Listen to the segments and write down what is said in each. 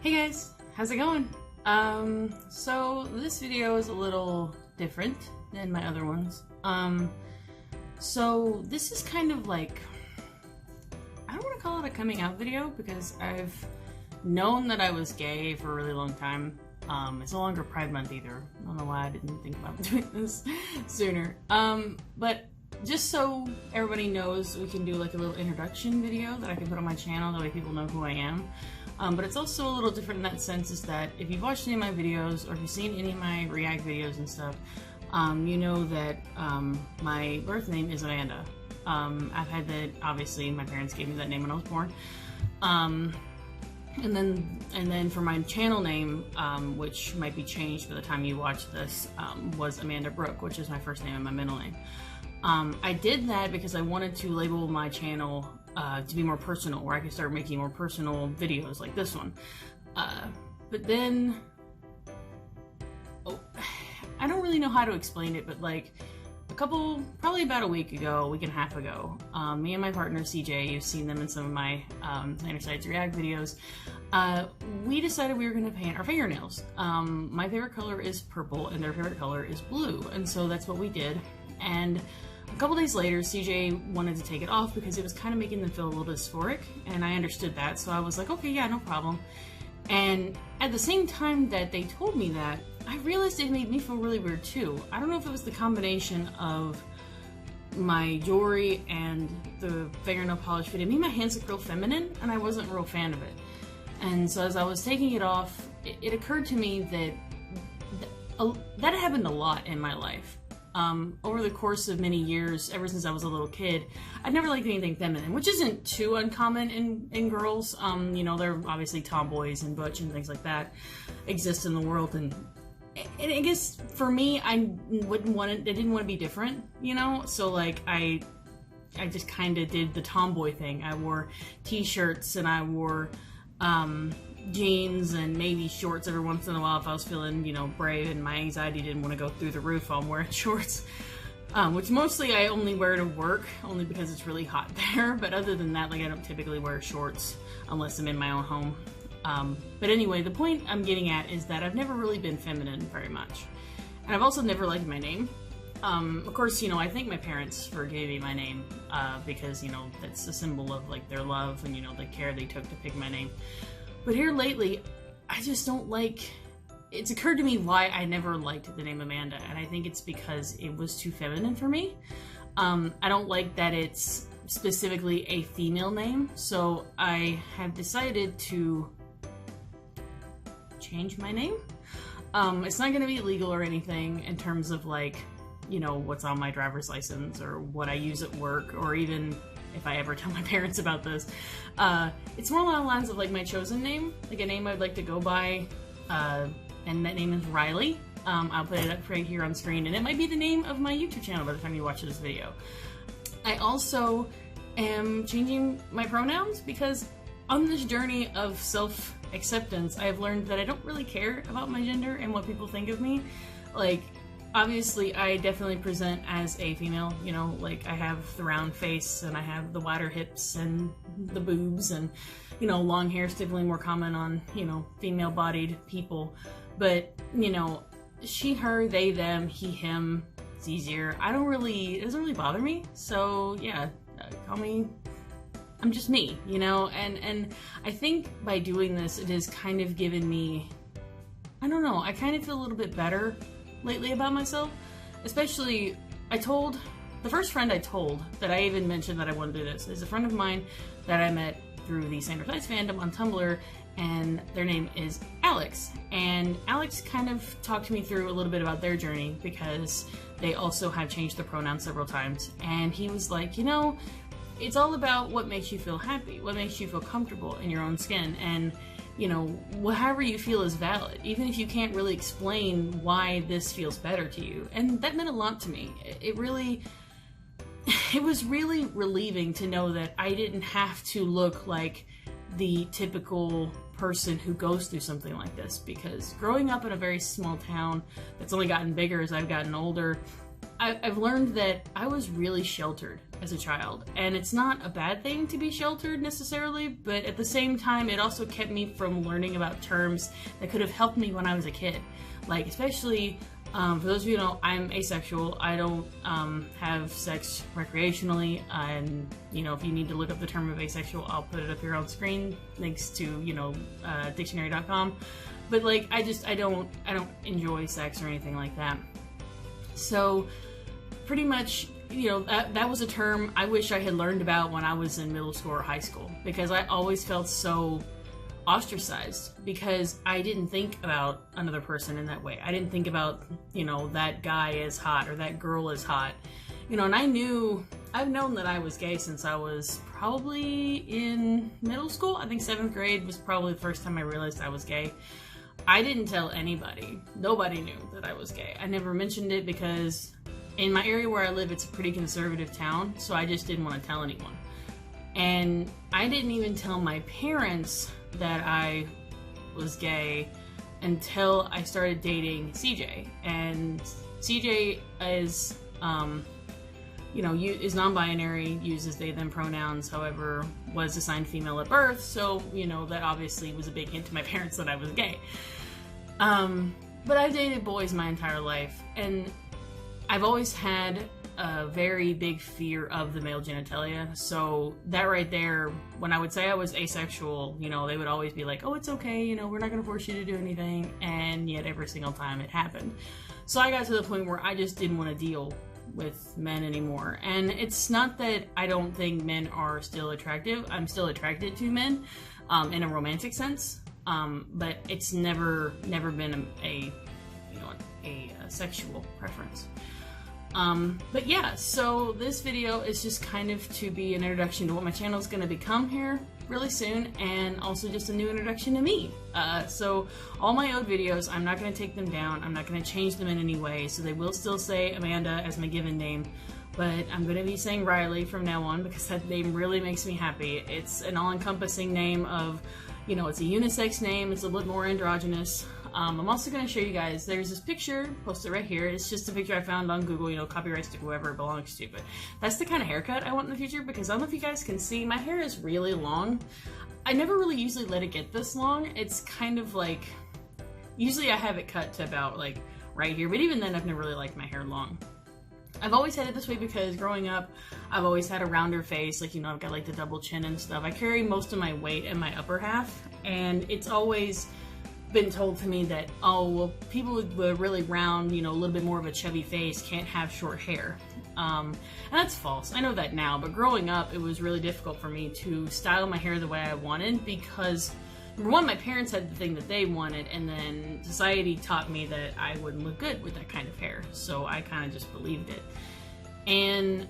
Hey guys, how's it going? So this video is a little different than my other ones. So this is kind of like, I don't want to call it a coming out video because I've known that I was gay for a really long time. It's no longer Pride Month either. I don't know why I didn't think about doing this sooner. But just so everybody knows, we can do like a little introduction video that I can put on my channel, that way people know who I am. But it's also a little different in that sense, is that if you've watched any of my videos or if you've seen any of my React videos and stuff, you know that my birth name is Amanda. I've had that, obviously my parents gave me that name when I was born. And then for my channel name, which might be changed by the time you watch this, was Amanda Brooke, which is my first name and my middle name. I did that because I wanted to label my channel to be more personal, where I could start making more personal videos like this one. But then, I don't really know how to explain it, but like probably about a week and a half ago, me and my partner CJ, you've seen them in some of my Xander Sides React videos, we decided we were going to paint our fingernails. My favorite color is purple and their favorite color is blue, and so that's what we did. And a couple days later, CJ wanted to take it off because it was kind of making them feel a little dysphoric, and I understood that, so I was like, okay, yeah, no problem. And at the same time that they told me that, I realized it made me feel really weird too. I don't know if it was the combination of my jewelry and the fingernail polish fit. It made my hands look real feminine, and I wasn't a real fan of it. And so as I was taking it off, it occurred to me that happened a lot in my life. Over the course of many years, ever since I was a little kid, I'd never liked anything feminine, which isn't too uncommon in girls. You know, there are obviously tomboys and butch and things like that exist in the world, and I guess for me, I didn't want to be different, you know? So like, I just kind of did the tomboy thing. I wore t-shirts and I wore, jeans and maybe shorts every once in a while if I was feeling, you know, brave and my anxiety didn't want to go through the roof. I'm wearing shorts, which mostly I only wear to work, only because it's really hot there. But other than that, like, I don't typically wear shorts unless I'm in my own home. But anyway, the point I'm getting at is that I've never really been feminine very much. And I've also never liked my name. Of course, you know, I thank my parents for giving me my name, because, you know, that's a symbol of, like, their love and, you know, the care they took to pick my name. But here lately, I just don't like, it's occurred to me why I never liked the name Amanda, and I think it's because it was too feminine for me. I don't like that it's specifically a female name, so I have decided to change my name. It's not going to be illegal or anything in terms of, like, you know, what's on my driver's license or what I use at work, or even if I ever tell my parents about this. It's more along the lines of like my chosen name, like a name I'd like to go by, and that name is Riley. I'll put it up right here on screen, and it might be the name of my YouTube channel by the time you watch this video. I also am changing my pronouns because on this journey of self-acceptance, I've learned that I don't really care about my gender and what people think of me. Like, obviously, I definitely present as a female, you know, like I have the round face and I have the wider hips and the boobs, and, you know, long hair is typically more common on, you know, female-bodied people. But, you know, she, her, they, them, he, him, it's easier. It doesn't really bother me. So, yeah, call me, I'm just me, you know? And I think by doing this, it has kind of given me, I don't know, I kind of feel a little bit better lately about myself. Especially, the first friend I told that I even mentioned that I wanted to do this is a friend of mine that I met through the Xander Sides fandom on Tumblr, and their name is Alex. And Alex kind of talked to me through a little bit about their journey because they also have changed their pronouns several times. And he was like, you know, it's all about what makes you feel happy, what makes you feel comfortable in your own skin, and you know, however you feel is valid, even if you can't really explain why this feels better to you. And that meant a lot to me. It was really relieving to know that I didn't have to look like the typical person who goes through something like this, because growing up in a very small town that's only gotten bigger as I've gotten older, I've learned that I was really sheltered as a child, and it's not a bad thing to be sheltered necessarily, but at the same time, it also kept me from learning about terms that could have helped me when I was a kid. Like, especially, for those of you who know, I'm asexual. I don't have sex recreationally, and, you know, if you need to look up the term of asexual, I'll put it up here on screen, thanks to, you know, dictionary.com. But, like, I don't enjoy sex or anything like that. So, pretty much, you know, that was a term I wish I had learned about when I was in middle school or high school, because I always felt so ostracized because I didn't think about another person in that way. I didn't think about, you know, that guy is hot or that girl is hot. You know, and I've known that I was gay since I was probably in middle school. I think 7th grade was probably the first time I realized I was gay. I didn't tell anybody. Nobody knew that I was gay. I never mentioned it because in my area where I live, it's a pretty conservative town, so I just didn't want to tell anyone. And I didn't even tell my parents that I was gay until I started dating CJ. And CJ is, you know, is non-binary, uses they, them pronouns, however, was assigned female at birth, so, you know, that obviously was a big hint to my parents that I was gay. But I've dated boys my entire life, and I've always had a very big fear of the male genitalia, so that right there, when I would say I was asexual, you know, they would always be like, oh, it's okay, you know, we're not going to force you to do anything, and yet every single time it happened. So I got to the point where I just didn't want to deal with men anymore. And it's not that I don't think men are still attractive. I'm still attracted to men in a romantic sense, but it's never been a sexual preference. But yeah, so this video is just kind of to be an introduction to what my channel is going to become here really soon, and also just a new introduction to me. So all my old videos, I'm not going to take them down. I'm not going to change them in any way, so they will still say Amanda as my given name, but I'm going to be saying Riley from now on because that name really makes me happy. It's an all-encompassing name of, you know, it's a unisex name, it's a little more androgynous. I'm also going to show you guys, there's this picture posted right here. It's just a picture I found on Google, you know, copyrights to whoever it belongs to, but that's the kind of haircut I want in the future, because I don't know if you guys can see, my hair is really long. I never really usually let it get this long. It's kind of like, usually I have it cut to about like right here, but even then I've never really liked my hair long. I've always had it this way because growing up, I've always had a rounder face, like, you know, I've got like the double chin and stuff. I carry most of my weight in my upper half, and it's always been told to me that, oh, well, people with a really round, you know, a little bit more of a chubby face can't have short hair. And that's false. I know that now, but growing up, it was really difficult for me to style my hair the way I wanted because, number one, my parents had the thing that they wanted, and then society taught me that I wouldn't look good with that kind of hair, so I kind of just believed it. And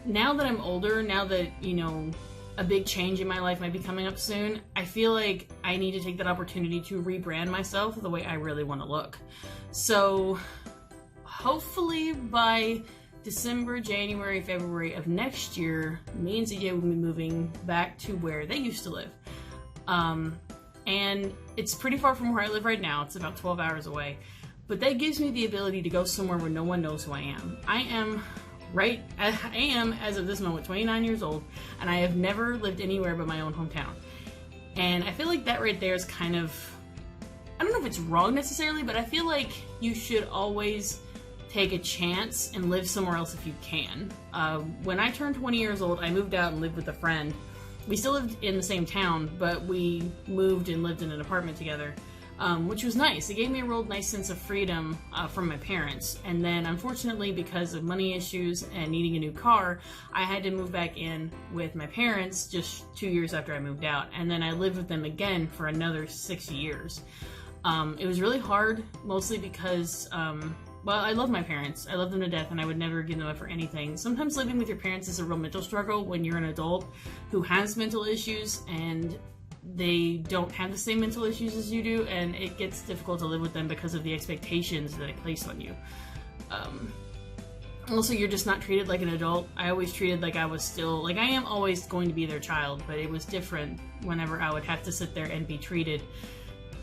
now that I'm older, now that, you know, a big change in my life might be coming up soon, I feel like I need to take that opportunity to rebrand myself the way I really want to look. So hopefully by December, January, February of next year, me and CJ will be moving back to where they used to live. And it's pretty far from where I live right now. It's about 12 hours away. But that gives me the ability to go somewhere where no one knows who I am. I am, as of this moment, 29 years old, and I have never lived anywhere but my own hometown. And I feel like that right there is kind of, I don't know if it's wrong necessarily, but I feel like you should always take a chance and live somewhere else if you can. When I turned 20 years old, I moved out and lived with a friend. We still lived in the same town, but we moved and lived in an apartment together, which was nice. It gave me a real nice sense of freedom from my parents. And then, unfortunately, because of money issues and needing a new car, I had to move back in with my parents just 2 years after I moved out. And then I lived with them again for another 6 years. It was really hard, mostly because, well, I love my parents. I love them to death, and I would never give them up for anything. Sometimes living with your parents is a real mental struggle when you're an adult who has mental issues and they don't have the same mental issues as you do, and it gets difficult to live with them because of the expectations that they place on you. Also, you're just not treated like an adult. I always treated like I was still, like I am always going to be their child, but it was different whenever I would have to sit there and be treated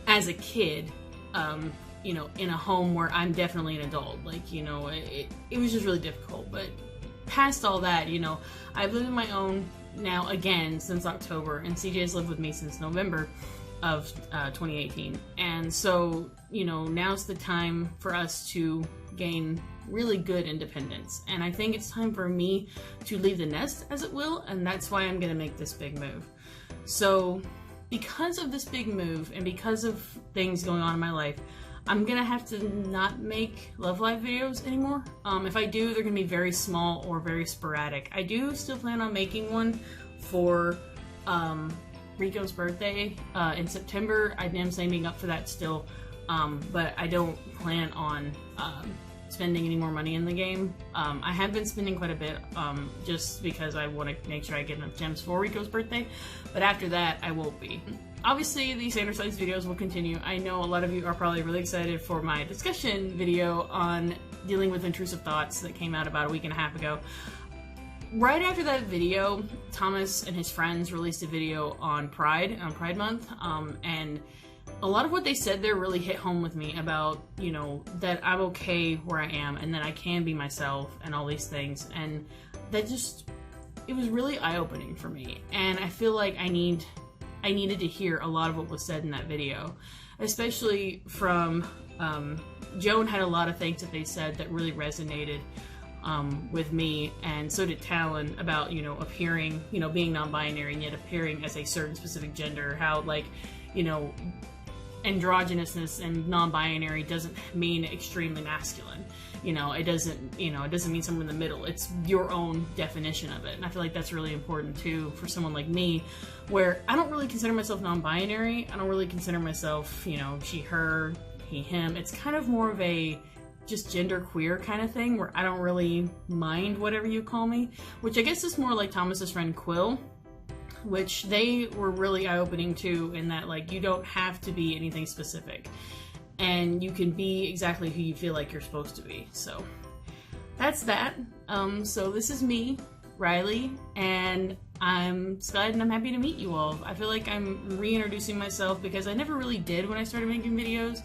as a kid. you know, in a home where I'm definitely an adult. Like, you know, it was just really difficult. But past all that, you know, I've lived on my own now again since October, and CJ has lived with me since November of 2018. And so, you know, now's the time for us to gain really good independence. And I think it's time for me to leave the nest, as it will, and that's why I'm gonna make this big move. So because of this big move and because of things going on in my life, I'm gonna have to not make Love Live videos anymore. If I do, they're gonna be very small or very sporadic. I do still plan on making one for Rico's birthday in September. I am saving up for that still, but I don't plan on spending any more money in the game. I have been spending quite a bit just because I want to make sure I get enough gems for Rico's birthday, but after that I won't be. Obviously, these standard-size videos will continue. I know a lot of you are probably really excited for my discussion video on dealing with intrusive thoughts that came out about a week and a half ago. Right after that video, Thomas and his friends released a video on Pride Month, and a lot of what they said there really hit home with me about, you know, that I'm okay where I am and that I can be myself and all these things, and that just, it was really eye-opening for me. And I feel like I needed to hear a lot of what was said in that video, especially from Joan. Had a lot of things that they said that really resonated with me, and so did Talon, about, you know, appearing, you know, being non-binary and yet appearing as a certain specific gender. How, like, you know, androgynousness and non-binary doesn't mean extremely masculine. You know, it doesn't mean somewhere in the middle. It's your own definition of it. And I feel like that's really important too for someone like me, where I don't really consider myself non-binary. I don't really consider myself, you know, she, her, he, him. It's kind of more of a just gender queer kind of thing, where I don't really mind whatever you call me, which I guess is more like Thomas's friend Quill, which they were really eye-opening too, in that, like, you don't have to be anything specific, and you can be exactly who you feel like you're supposed to be. So that's that. So this is me, Riley, and I'm excited and I'm happy to meet you all. I feel like I'm reintroducing myself because I never really did when I started making videos.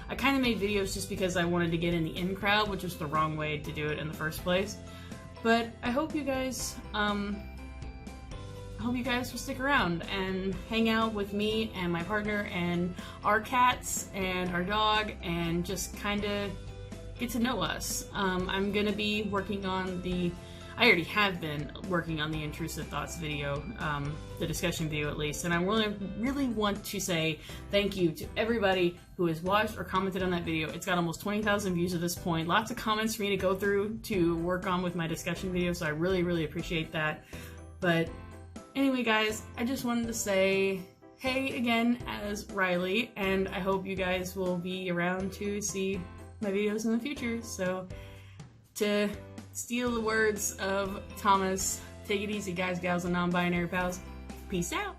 I kind of made videos just because I wanted to get in the in crowd, which was the wrong way to do it in the first place. But I hope you guys will stick around and hang out with me and my partner and our cats and our dog, and just kind of get to know us. I'm gonna be working on I already have been working on the intrusive thoughts video, the discussion video at least, and I really want to say thank you to everybody who has watched or commented on that video. It's got almost 20,000 views at this point. Lots of comments for me to go through to work on with my discussion video, so I really, really appreciate that. But anyway, guys, I just wanted to say hey again as Riley, and I hope you guys will be around to see my videos in the future. So, to steal the words of Thomas, take it easy, guys, gals, and non-binary pals. Peace out.